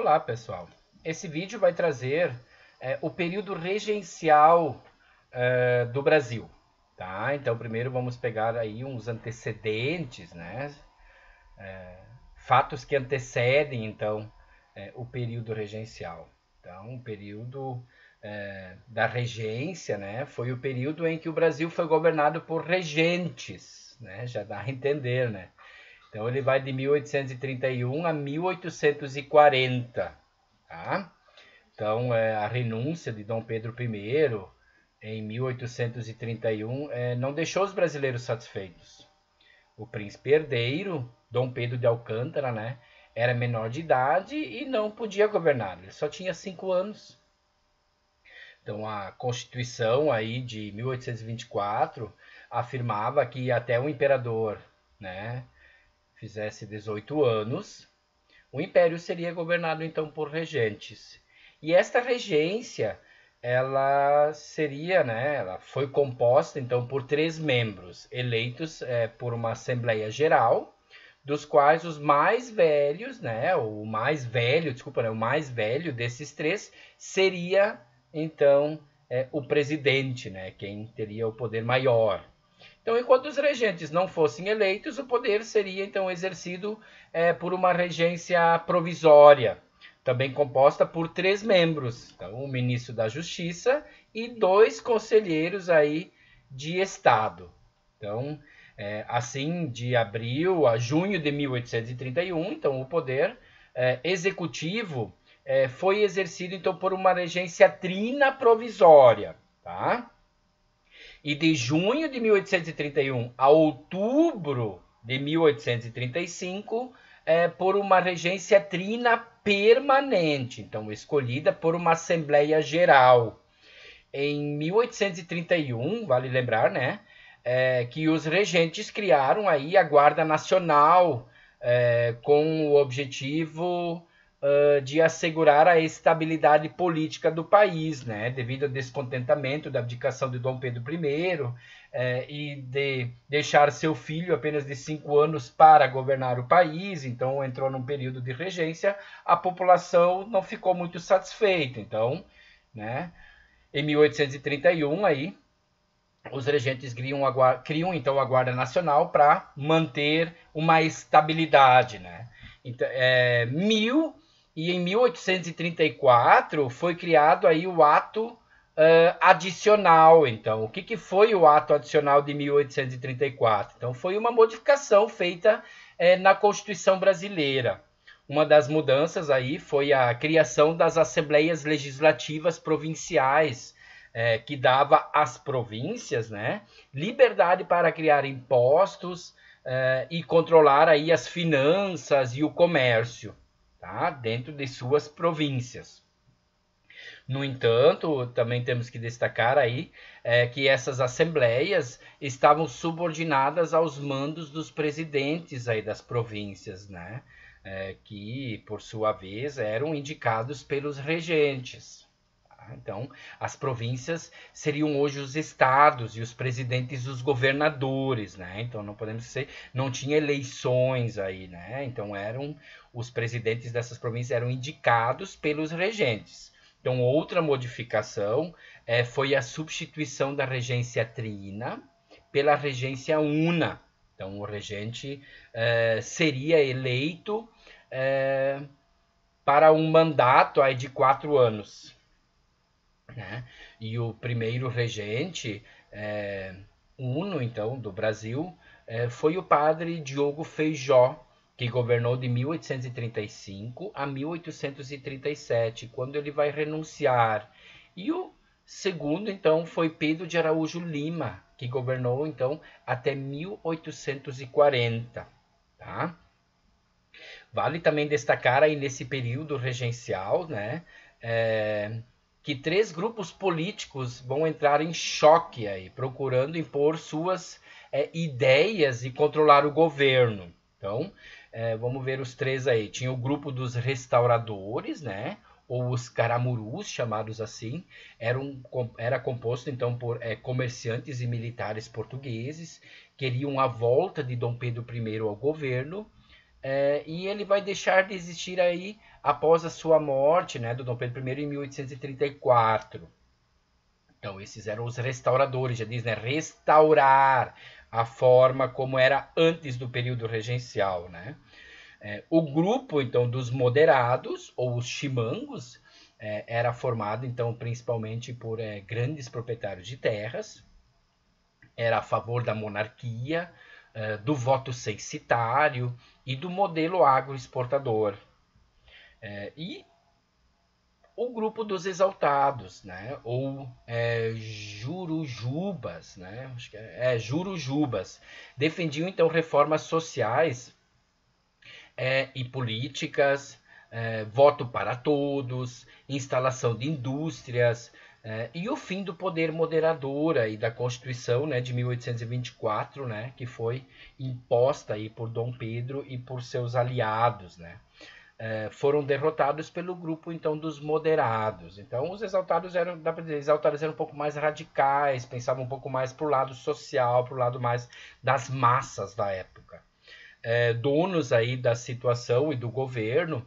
Olá, pessoal. Esse vídeo vai trazer o período regencial do Brasil, tá? Então, primeiro vamos pegar aí uns antecedentes, né? Fatos que antecedem, então, o período regencial. Então, o período da regência, né? Foi o período em que o Brasil foi governado por regentes, né? Já dá a entender, né? Então ele vai de 1831 a 1840, tá? Então a renúncia de Dom Pedro I em 1831 não deixou os brasileiros satisfeitos. O príncipe herdeiro, Dom Pedro de Alcântara, né, era menor de idade e não podia governar. Ele só tinha 5 anos. Então a Constituição aí de 1824 afirmava que até o imperador, né, fizesse 18 anos, o império seria governado então por regentes. E esta regência, ela seria, né, ela foi composta então por 3 membros eleitos por uma Assembleia Geral, dos quais os mais velhos, né, o mais velho, desculpa, né, o mais velho desses 3 seria então o presidente, né, quem teria o poder maior. Então, enquanto os regentes não fossem eleitos, o poder seria então exercido por uma regência provisória, também composta por 3 membros, então o ministro da Justiça e 2 conselheiros aí de Estado. Então, assim, de abril a junho de 1831, então o poder executivo foi exercido então por uma regência trina provisória, tá? E de junho de 1831 a outubro de 1835, por uma regência trina permanente, então escolhida por uma Assembleia Geral. Em 1831, vale lembrar, né, que os regentes criaram aí a Guarda Nacional, com o objetivo de assegurar a estabilidade política do país, né, devido ao descontentamento da abdicação de Dom Pedro I e de deixar seu filho apenas de 5 anos para governar o país, então entrou num período de regência, a população não ficou muito satisfeita, então, né, em 1831 aí os regentes criam então a Guarda Nacional para manter uma estabilidade, né? Então, em 1834 foi criado aí o ato adicional. Então, o que foi o ato adicional de 1834? Então, foi uma modificação feita na Constituição brasileira. Uma das mudanças aí foi a criação das Assembleias Legislativas Provinciais, que dava às províncias, né, liberdade para criar impostos e controlar aí as finanças e o comércio, tá, dentro de suas províncias. No entanto, também temos que destacar aí que essas assembleias estavam subordinadas aos mandos dos presidentes aí das províncias, né? Que, por sua vez, eram indicados pelos regentes. Então, as províncias seriam hoje os estados e os presidentes os governadores, né? Então, não podemos ser, não tinha eleições aí, né? Então, os presidentes dessas províncias eram indicados pelos regentes. Então, outra modificação foi a substituição da regência trina pela regência una. Então, o regente seria eleito para um mandato aí de 4 anos. Né? E o primeiro regente uno, então, do Brasil, foi o padre Diogo Feijó, que governou de 1835 a 1837, quando ele vai renunciar. E o segundo, então, foi Pedro de Araújo Lima, que governou, então, até 1840. Tá? Vale também destacar aí nesse período regencial, né, que 3 grupos políticos vão entrar em choque aí, procurando impor suas ideias e controlar o governo. Então, vamos ver os 3 aí. Tinha o grupo dos restauradores, né? Ou os caramurus, chamados assim. Era composto, então, por comerciantes e militares portugueses. Queriam a volta de Dom Pedro I ao governo. e ele vai deixar de existir aí após a sua morte, né, do Dom Pedro I em 1834. Então, esses eram os restauradores, já diz, né, restaurar a forma como era antes do período regencial, né? O grupo, então, dos moderados, ou os chimangos, era formado, então, principalmente por grandes proprietários de terras, era a favor da monarquia, do voto censitário e do modelo agroexportador. E o grupo dos exaltados, né? Ou jurujubas, né? Acho que jurujubas, defendiam então reformas sociais e políticas, voto para todos, instalação de indústrias e o fim do poder moderador aí da Constituição, né, de 1824, né, que foi imposta aí por Dom Pedro e por seus aliados, né. Foram derrotados pelo grupo então dos moderados. Então os exaltados eram, dá para dizer, exaltados eram um pouco mais radicais, pensavam um pouco mais para o lado social, para o lado mais das massas da época. Donos aí da situação e do governo,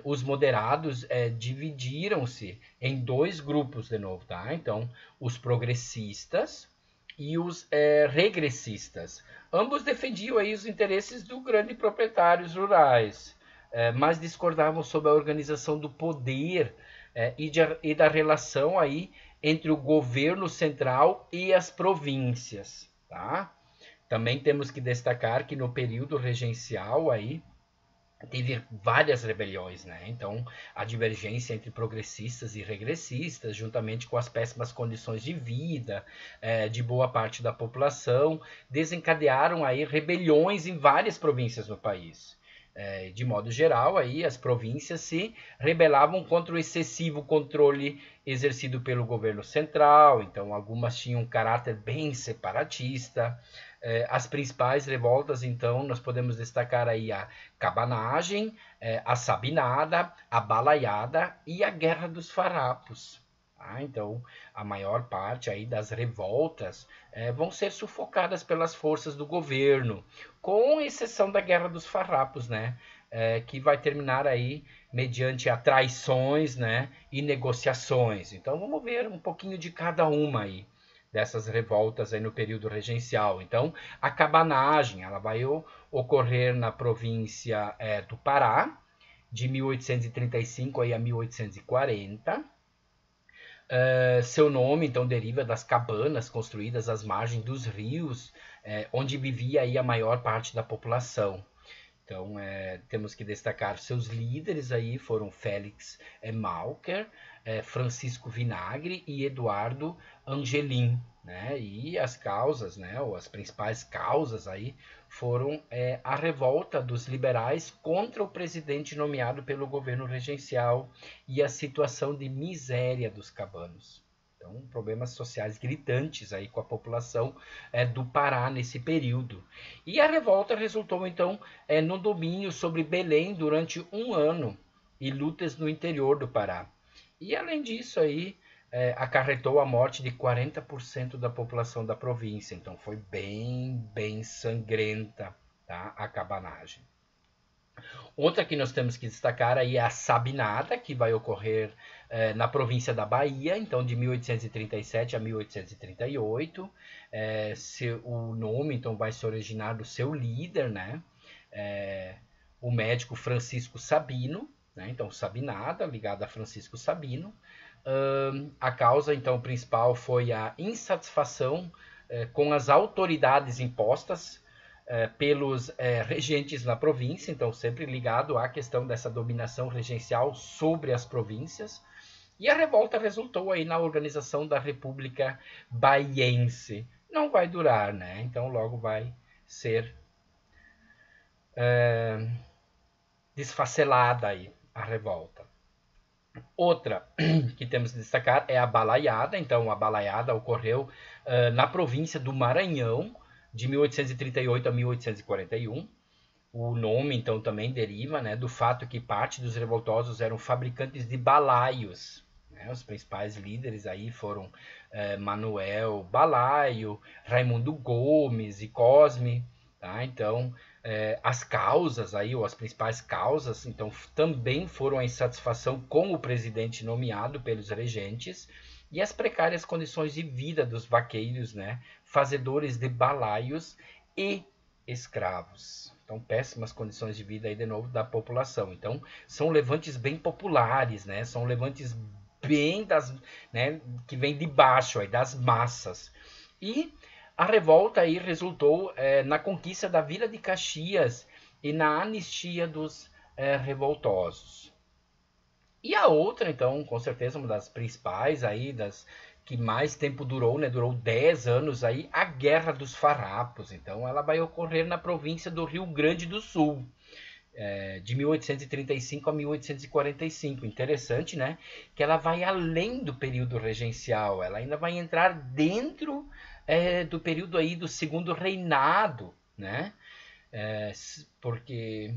os moderados dividiram-se em dois grupos de novo, tá? Então, os progressistas e os regressistas. Ambos defendiam aí os interesses dos grandes proprietários rurais, mas discordavam sobre a organização do poder e da relação aí entre o governo central e as províncias, tá? Também temos que destacar que no período regencial aí teve várias rebeliões, né? Então, a divergência entre progressistas e regressistas, juntamente com as péssimas condições de vida de boa parte da população, desencadearam aí rebeliões em várias províncias no país. De modo geral, aí as províncias se rebelavam contra o excessivo controle exercido pelo governo central, então algumas tinham um caráter bem separatista. As principais revoltas, então, nós podemos destacar aí a cabanagem, a sabinada, a balaiada e a guerra dos farrapos. Então, a maior parte aí das revoltas vão ser sufocadas pelas forças do governo, com exceção da Guerra dos Farrapos, né? Que vai terminar aí mediante a traições, né? E negociações. Então, vamos ver um pouquinho de cada uma aí dessas revoltas aí no período regencial. Então, a cabanagem, ela vai ocorrer na província do Pará, de 1835 aí a 1840. Seu nome, então, deriva das cabanas construídas às margens dos rios, onde vivia aí a maior parte da população. Então, temos que destacar seus líderes aí foram Félix Malker, Francisco Vinagre e Eduardo Angelim, né? E as causas, né, ou as principais causas aí foram a revolta dos liberais contra o presidente nomeado pelo governo regencial e a situação de miséria dos cabanos. Então, problemas sociais gritantes aí com a população do Pará nesse período. E a revolta resultou, então, no domínio sobre Belém durante um ano e lutas no interior do Pará. E, além disso, aí, acarretou a morte de 40% da população da província. Então, foi bem sangrenta, tá? A cabanagem. Outra que nós temos que destacar aí é a Sabinada, que vai ocorrer na província da Bahia, então de 1837 a 1838. O nome então vai se originar do seu líder, né? O médico Francisco Sabino, né? Então Sabinada, ligada a Francisco Sabino. A causa então principal foi a insatisfação com as autoridades impostas pelos regentes na província, então sempre ligado à questão dessa dominação regencial sobre as províncias. E a revolta resultou aí na organização da República Baiense. Não vai durar, né? Então logo vai ser desfacelada aí a revolta. Outra que temos que destacar é a balaiada. Então a balaiada ocorreu na província do Maranhão, de 1838 a 1841. O nome, então, também deriva, né, do fato que parte dos revoltosos eram fabricantes de balaios. Né? Os principais líderes aí foram Manuel Balaio, Raimundo Gomes e Cosme. Tá? Então, As causas aí, ou as principais causas, então também foram a insatisfação com o presidente nomeado pelos regentes e as precárias condições de vida dos vaqueiros, né, fazedores de balaios e escravos. Então, péssimas condições de vida aí de novo da população. Então, são levantes bem populares, né? São levantes bem das, né, que vem de baixo aí, das massas. E a revolta aí resultou na conquista da Vila de Caxias e na anistia dos revoltosos. E a outra, então, com certeza uma das principais aí, das que mais tempo durou, né? Durou 10 anos aí, a Guerra dos Farrapos. Então, ela vai ocorrer na província do Rio Grande do Sul, de 1835 a 1845. Interessante, né? Que ela vai além do período regencial, ela ainda vai entrar dentro do período aí do segundo reinado, né? Porque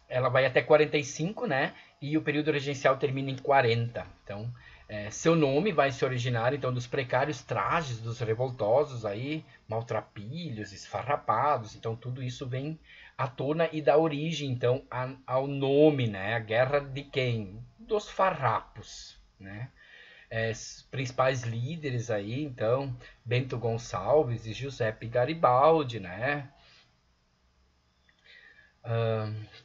ela vai até 45, né? E o período regencial termina em 40. Então, seu nome vai se originar então dos precários trajes dos revoltosos aí, maltrapilhos, esfarrapados. Então, tudo isso vem à tona e dá origem então ao nome, né? A guerra de quem? Dos farrapos, né? Principais líderes aí, então, Bento Gonçalves e Giuseppe Garibaldi, né?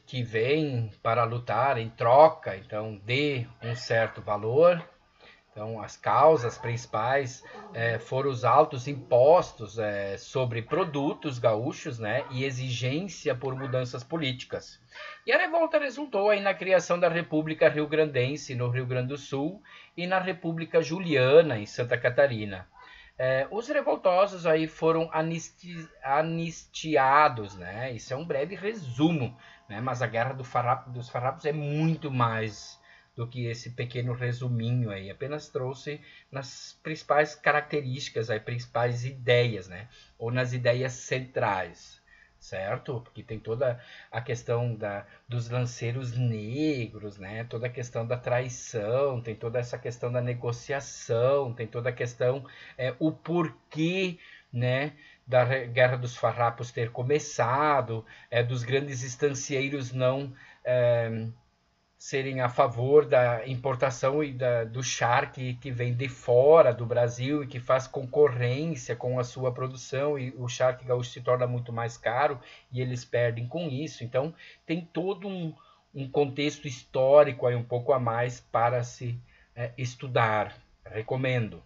Que vem para lutar em troca, então, de um certo valor. Então, as causas principais foram os altos impostos sobre produtos gaúchos, né, e exigência por mudanças políticas. E a revolta resultou aí na criação da República Rio-Grandense, no Rio Grande do Sul, e na República Juliana, em Santa Catarina. Os revoltosos aí foram anistiados, né? Isso é um breve resumo, né? Mas a Guerra dos Farrapos é muito mais do que esse pequeno resuminho aí. Apenas trouxe nas principais características, aí, principais ideias, né? Ou nas ideias centrais, certo? Porque tem toda a questão dos lanceiros negros, né? Toda a questão da traição, tem toda essa questão da negociação, tem toda a questão, o porquê, né? Da Guerra dos Farrapos ter começado, dos grandes estancieiros não serem a favor da importação e do charque que vem de fora do Brasil e que faz concorrência com a sua produção, e o charque gaúcho se torna muito mais caro e eles perdem com isso. Então tem todo um contexto histórico aí um pouco a mais para se estudar. Recomendo.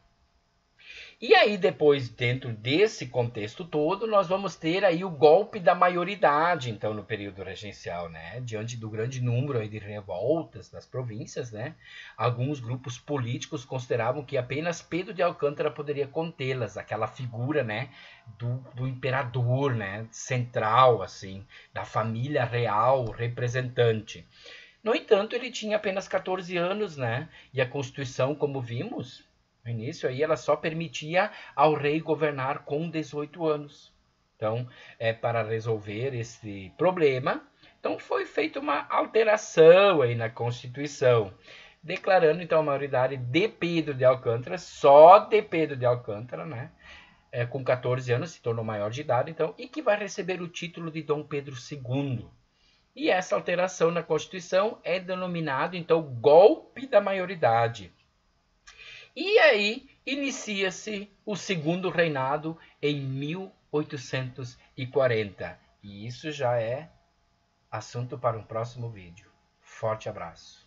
E aí depois, dentro desse contexto todo, nós vamos ter aí o golpe da maioridade, então, no período regencial, né? Diante do grande número aí de revoltas das províncias, né? Alguns grupos políticos consideravam que apenas Pedro de Alcântara poderia contê-las, aquela figura, né? Do imperador, né? Central, assim, da família real representante. No entanto, ele tinha apenas 14 anos, né? E a Constituição, como vimos no início, aí ela só permitia ao rei governar com 18 anos. Então, para resolver esse problema, então foi feita uma alteração aí na Constituição, declarando então a maioridade de Pedro de Alcântara, só de Pedro de Alcântara, né? Com 14 anos, se tornou maior de idade, então, e que vai receber o título de Dom Pedro II. E essa alteração na Constituição é denominado, então, golpe da maioridade. E aí inicia-se o segundo reinado em 1840. E isso já é assunto para um próximo vídeo. Forte abraço.